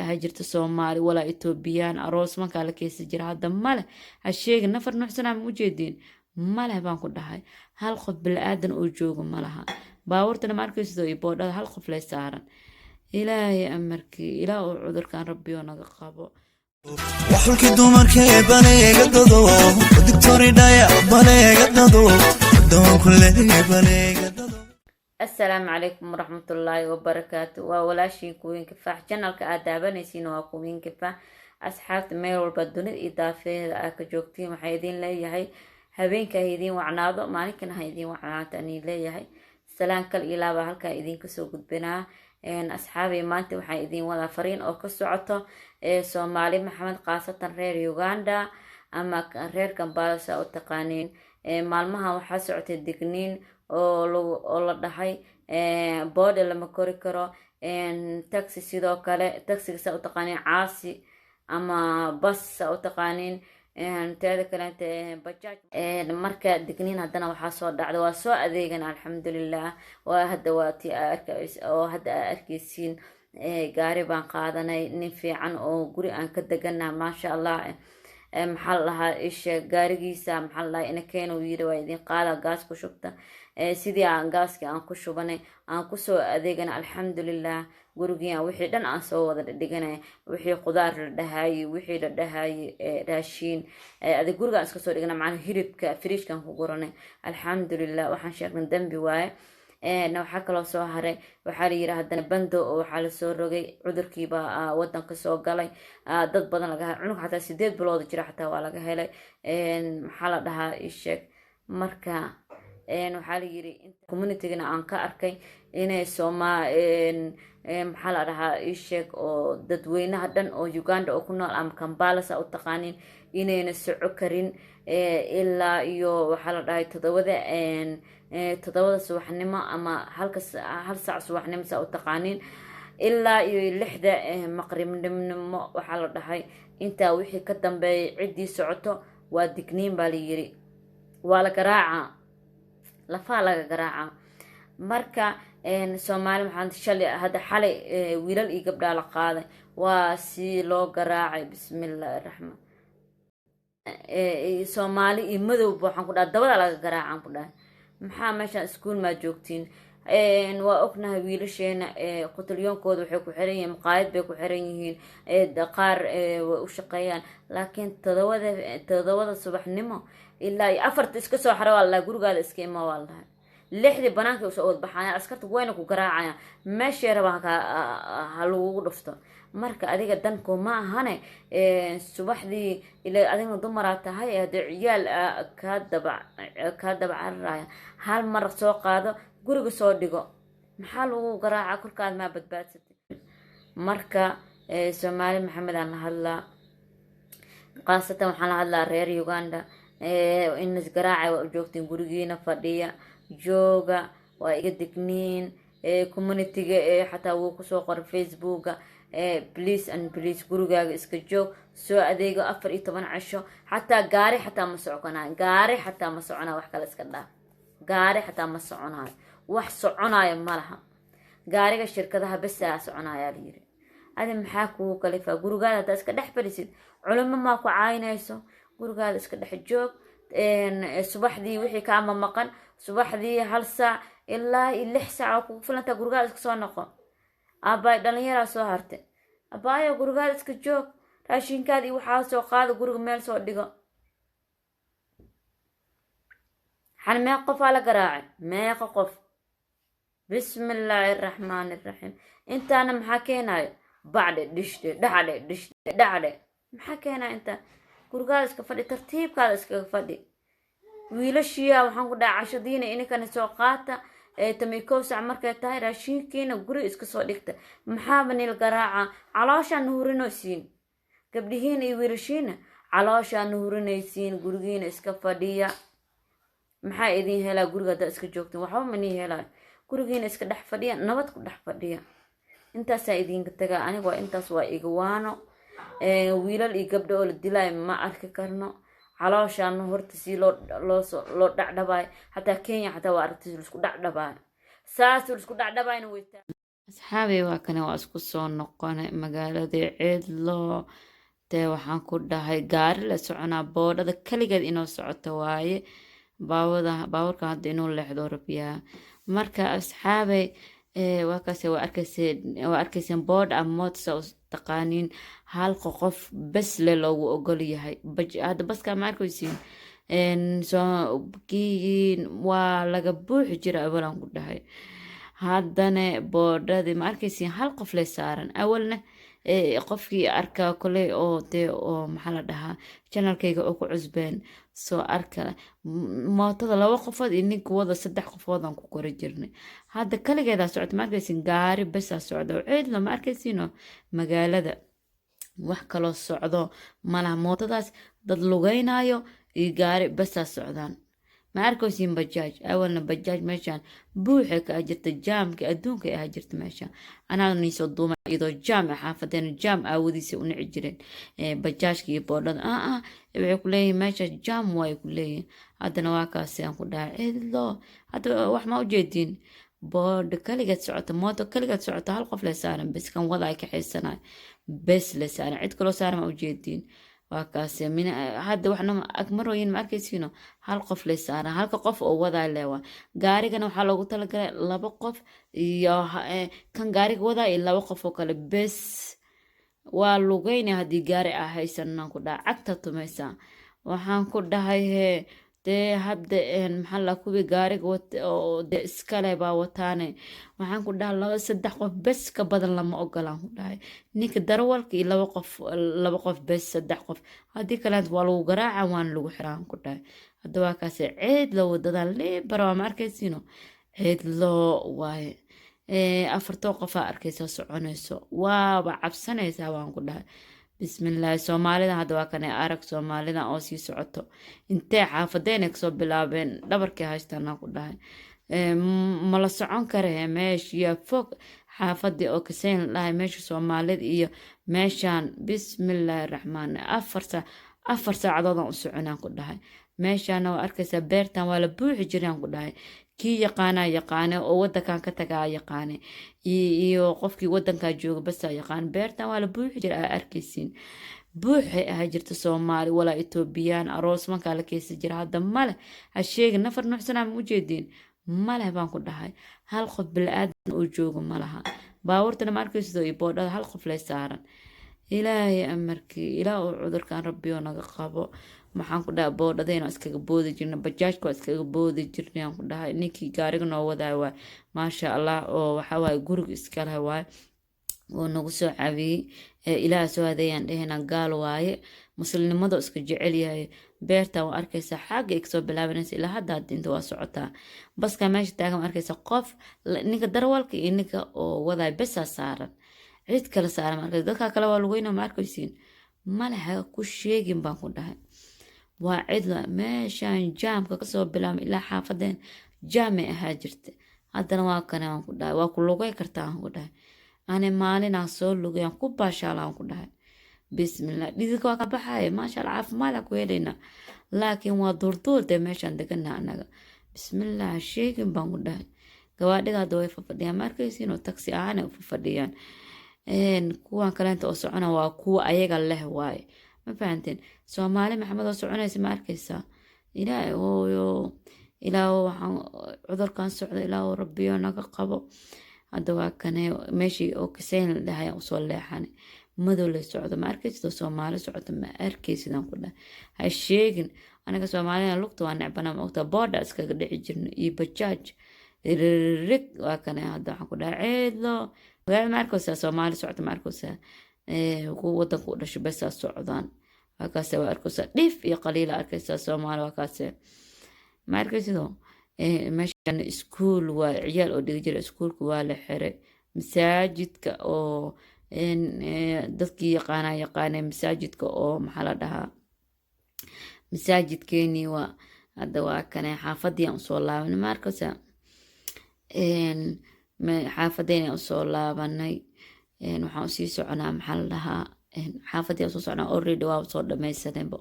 dhahay jirta Soomaali walaa Etoobiyaan aroos markaa la keesi jira hadda male ha sheegin nafar nuuxsanaa ma ujeedin male baan ku dhahay hal qof bilaadan oo joogo malaha baawartana ma arkayso iyo boodhada hal qof lay saaran ilaahay amarkii ilaa uu cudurkan rabbiyo naga qabo waxulkii dumarkee baleega dado dictori dhaya baleega dado doon kulee baleega dado السلام عليكم ورحمة الله وبركاته وولاشين كوين كفاح جنال كأدابانيسين وكوين كفاح أصحاب مير والبدون الإضافة أكجوكتين وحيدين ليهي هبين كهيدين وعناضو مالكن هيدين وعناتني ليهي سلام كالإلابة هالكا إذين كسو قد بنا إن أصحابي مانتي وحيدين ولا فرين أو كسوعتو سومالي محمد قاسة رير يوغاندا أما رير كمبالسة أو تقانين مالمها وحاسعة الدقنين oo la dhahay boode lama kori karo taxi sidoo kale taxiga saa u taqaaniin caasi ama bas saa u taqaaniin teeda kaleente bajaaj marka digniin haddana waxaa soo dhacda waa soo adeegan alxamdulilah waa hadda waa ti oo hadda aa arkeysiin gaari baan qaadanay nin fiican oo guri aan ka deganaa maasha allah maxaa la dhahaa isha gaarigiisa maxaa la dhahaa ina keeno yiri waa idin qaada gaas ku shubta sidii aan gaaskii aan ku shubanay aan kusoo adeegana alxamdulilah gurigiina wixii dhan aan soo wada dhiganay wixii qudaar la dhahaayey wixii la dhahaayey raashiin adig gurigaan iska soo dhigana macnaha hilibka firiishkan ku guranay alxamdulilah waxaan sheegnay dambi waaye waxaa kaloo soo haray waxaa la yiri haddana bando oo waxaa lasoo rogay cudurkiiba wadanka soo galay dad badan laga helay cunug xataa 8 bilood jira xataa waa laga helay maxaa la dhahaa isheeg marka waxaa la yiri communitygana aan ka arkay inay maxaa la dhahaa isheeg oo dadweynaha dhan oo Uganda oo ku nool ama Kampala saa u taqaaniin inayna soco karin ilaa iyo waxaa la dhahay todobada subaxnimo ama hal saac subaxnimo saa u taqaaniin ilaa iyo 6 maqribnimo waxaa la dhahay intaa wixii ka dambeeyay ciddii socoto waa digniin baa la yiri waa la garaaca lafaa laga garaaca marka Soomaali maxaan shalay hadda xalay wiilal iyo gabdha la qaaday waa si loo garaacay bismillaahir rahmaan Soomaali iyo madow waxaan ku dhahay dabada laga garaacaan ku dhahay maxaa meesha iskuul ma joogtiin waa ognahay wiilasheena qutulyoonkooda waxay ku xiran yihiin maqaayad bay ku xiran yihiin qaar way u shaqeeyaan laakiin todobada subaxnimo ilaa 4 iska soo xaro walaa gurigaada iska ima walaa 6 banaanka u soo baxayaan askarta wayna ku garaacayaan meesha rabaan ka halugu dhufto marka adiga danku ma ahane subaxdii ilaa adiga dumar tahay hada ciyaal ka dabcaraya hal mar soo qaado guriga soo dhigo maxaa lagu garaaca kulkaad ma badbaadsatay marka Soomaali Maxamed aan hadlaa qaasatan waxaan la hadlaa reer Uganda in isgaraacay waa joogtiin gurigiina fadhiya jooga waa iga digniin communityga xataa wuu ku soo qoray Facebooka please and please gurigaaga iska joog soo adeego 14 casho xataa gaari xataa ma soconaa gaari xataa ma soconaa wax kale iska dhaaf gaari xataa ma soconaa wax soconaya malaha gaariga shirkadaha bas aa soconaya la yiri adi maxaa ku kalifa gurigaada iska dhex fadhisid culimo ma ku caynayso gurigaada iska dhex joog subaxdii wixii ka ama maqan subaxdii hal saac ilaa 6 saac ku filanta gurigaada iska soo noqo abay dhalinyara soo hartay abayo gurigaada iska joog raashinkaadii waxaa soo qaado guriga meel soo dhigo hal mee qof ala garaacay mee qof bismillaahir rahmaanir rahiim intaana maxaa keenayo bacde dhishte dhacde maxaa keenayo inta gurigaada iska fadhi tartiibkaada iska fadhi wiilashiya waxaan ku dhaca cashadiina inkana soo qaata tamiko sac markay tahay raashinkiina guri iska soo dhigta maxaa banil garaaca caloosha nuurinaysiin gabdhihiina iyo wiilashiina caloosha nuurinaysiin gurigiina iska fadhiya maxaa idin helaa guriga hada iska joogtiin waxba ma nii helaa gurigiina iska dhex fadhiya nabad ku dhex fadhiya intaas idinka tagaa aniga waa intaas waa iga waano wiilal iyo gabdho oo la dilay ma arki karno calooshaan horta si loo dhacdhabay hatta Kenya hatta waa aragtay isku dhacdhabay saas isku dhacdhabayna way asxaabey waa kane waa isku soo noqone magaaladii cidlo dee waxaan ku dhahay gaari la soconaa boodhada kaligeed inoo socoto waaye baaburka hadda inuu leexdo rabyaa marka asxaabey waa arkayseen boodh ama moodsa taqaaniin halka qof bes le loogu ogol yahay hadda baska ma arkaysiin waa laga buuxi jira awalan ku dhahay haddana boodhadii ma arkaysiin hal qof lay saaran awalna qofkii arkaa koley oo dee oo maxaa la dhahaa janalkayga oo ku cusbeen soo arka mootada 2 qofood iyo ninka wada 3 qofoodan ku kori jirnay hadda kaligeedaa socota ma arkaysiin gaari besaa socda ciidlo ma arkaysiino magaalada wax kaloo socdo malaha mootadaas dad lugaynayo iyo gaari besaa socdaan ma arkaysiin bajaaj awalna bajaaj meeshaan buuxay ka jirta jaamka adduunka ay jirta meeshaan anaa niisoo duuma iyadoo jaam xaafadeena jaam aawadiisa u nici jireen bajaajka iyo boodhada waxay ku leeyihiin meesha jaam way ku leeyihiin haddana waa kaasi aan ku dhahay cidlo hadda wax ma ujeediin boodh kaligeed socota mooto kaligeed socota hal qof le saaran bes kan wada ay kaxaysanaay bes le saaran cid kaloo saaran ma ujeediin waa kaasi hadda waxna agmarooyin ma arkaysiino hal qof lay saaran halka qof oo wadaa leewa gaarigana waxaa loogu talagalay 2 qof iyo kan gaariga wadaa iyo 2 qof oo kale bes waa lugayna haddii gaari ah haysanaan ku dhaha cagta tumaysaa waxaan ku dhahay dee hadda maxaa la kuwi gaariga oo dee iskale baa wataane waxaan ku dhahay 2-3 qof bes ka badan lama ogolaan ku dhahay ninka darawalka iyo 2 qof bes 3 qof haddii kaleed waa lagu garaaca waana lagu xiraan ku dhahay hadda waa kaasi ciid la wadadan liibara waa ma arkaysiino ciid loo waaye 4 qofaa arkaysa soconayso waaba cabsanaysaa waan ku dhahay bismillaahi soomaalida hadda waa kanay arag soomaalida oo sii socoto intee xaafadeena kasoo bilaabeen dhabarkii haystaanaa ku dhahay mala socon kare meeshiya fog xaafadii oo kasayn dhahay meesha soomaalida iyo meeshaan bismillaahi raxmaan 4 saacadoodan u soconaan ku dhahay meeshaana waa arkaysaa beertan waa la buuxi jiraan ku dhahay kii yaqaane oo wadankan ka tagaa yaqaane iyo qofkii wadankaa jooga basaa yaqaan beertan waa la buuxi jira aa arkaysiin buuxay ahaa jirta soomaali walaa etoobiyaan aroos markaa la keesa jira hadda male ha sheegin nafar nuuxsanaa ma ujeediin maleh baan ku dhahay hal qof bilaadan oo joogo malaha baabuurtana ma arkaysido iyo boodhada hal qof lay saaran ilaahay amarkii ilaah oo cudurkan rabbioo naga qabo maxaan ku dhahay boodhadayna iskaga boodi jirna bajaajka waa iskaga boodi jirnay aan ku dhahay ninkii gaariga noo wadaay waay maasha allah oo waxaa waaye guriga iskalaha waay oo nagu soo caawiyey ilaah soo hadeeyaan dhehena gaal waaye muslimnimada iska jecel yahay beerta waa arkaysaa xagga ay kasoo bilaabanaysa ilaa hadda inta waa socotaa baska meesha taagan arkaysa qof ninka darwalka iyo ninka oo wadaay besaa saaran cid kale saaran marka dadka kale waa lugeyna ma arkaysiin malaha ku sheegin baan ku dhahay waa cidla meeshaan jaamka kasoo bilaabay ilaa xaafadeen jaamay ahaa jirta haddana waa kane aan ku dhahay waa ku lugay kartaa aan ku dhahay ani maalinaan soo lugayaan ku baashaalaan ku dhahay bismillah dhididka waa ka baxaya maasha allah caafimaada ku helayna laakiin waa duurduurde meeshaan deganaa anaga bismillah sheegin baan ku dhahay gawaadhiga hadda way fafadhiyaan ma arkaysiin oo taksi ahaan u fafadhiyaan kuwan kaleenta oo socona waa kuwa ayaga leh waaye ma fahanteen soomaali maxamed oo soconaysa ma arkaysaa ilaahay hooyo ilaaho waxaan cudurkan socda ilaaho rabbiyo naga qabo hadda waa kane meeshii oo kasayn la dhahay usoo leexane madow lay socdo ma arkaysidoo soomaali socota ma arkaysidaan ku dhahay ha sheegin anaga soomaalina lugta waa necbana ma ogtaa boodha iskaga dhici jirno iyo bajaaj rig waa kane hadda waxaan ku dhahay ceedlo magaalada ma arkaysaa soomaali socota ma arkaysaa kuwa wadanka u dhasho besaa socdaan waakaase waa arkaysaa dhif iyo qaliila arkaysaa soomaali waakaase ma arkaysidoo meeshan iskuul waa ciyaal oo dhigi jira iskuulka waa la xiray masaajidka oo dadkii yaqaane masaajidka oo maxaa la dhahaa masaajidkeenii waa hadda waa kane xaafadii aan usoo laabanay ma arkaysaa xaafadeen usoo laabanay waxaan usii soconaa maxaa la dhahaa xaafadii aan soo soconaa already waa soo dhamaysanaybo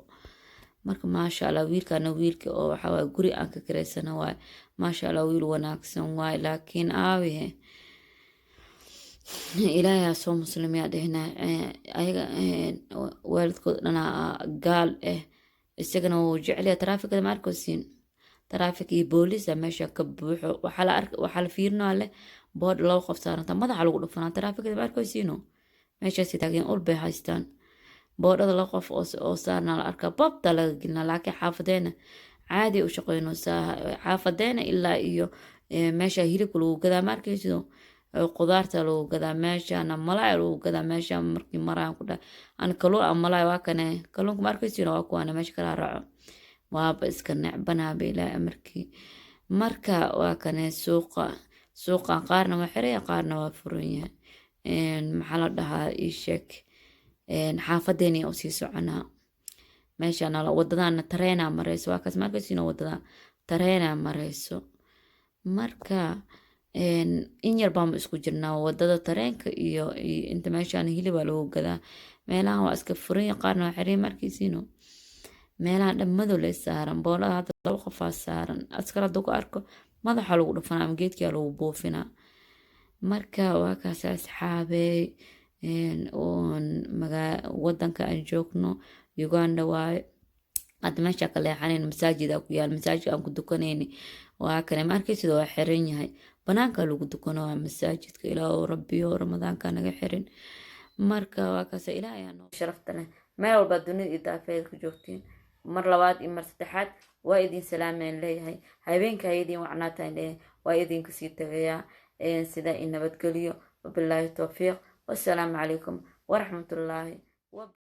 marka maasha allah wiilkana wiilka oo waxawaaye guri aan ka karaysana waay maasha allah wiil wanaagsan waay laakiin aawihe ilaahay soo muslimiya dhehna ayaga waalidkood dhana gaal isagana wuu jecel yahay taraafikada ma arkaysiin taraafik iyo booliis meesha ka buuxo waxaa la fiirinaa leh boodh laba qof saaranta madaxa lagu dhufanaa taraafikada ma arkaysiino meeshaasi taageen ul bay haystaan boodhada laba qof oo saarna la arkaa babta laga gelinaa laakiin xaafadeena caadi u shaqeynaysaa xaafadeena ilaa iyo meesha hilibka lagu gadaa ma arkaysido qudaarta lagu gadaa meeshana malaay lagu gadaa meesha markii maraan ku dhahay aan kaluun aan malaay waa kane kaluunka ma arkaysiino waa kuwaana meesha kala raaco waaba iska necbanaaba ilaa amarkii marka waa kane suuqa qaarna waa xiraya qaarna waa furan yahay maxaa la dhahaa ii sheeg xaafadeeni u sii soconaa meeshana wadadana tareena mareyso waa kaas markaysiino wadada tareena mareyso marka in yar baan isku jirnaa wadada tareenka iyo inta meeshaan hilibaa lagu gadaa meelahan waa iska furan qaarna waa xiran markaysiino meelahan dhammadow lay saaran boolada hadda laba qofaa saaran askar hadduu ku arko madaxa lagu dhufanaa ama geedkaa lagu buufinaa marka waa kaas asxaabey wadanka aan joogno Uganda waaye hadda meesha ka leexanayn masaajida ku yaal masaajidka aan ku dukanayni waa kane markii sidoo waa xiran yahay banaanka lagu dukano waa masaajidka ilaa rabbiyo ramadaanka naga xirin marka waa kaas ilaahay noo sharafta leh meel walba dunida idaafeed ku joogtiin mar labaad iyo mar saddexaad waa idin salaameen leeyahay habeenka idin wacnaataan leeyahay waa idinku sii tagayaa sida in nabadgeliyo wabilaahi tawfiiq wassalaamu calaykum waraxmatullaahi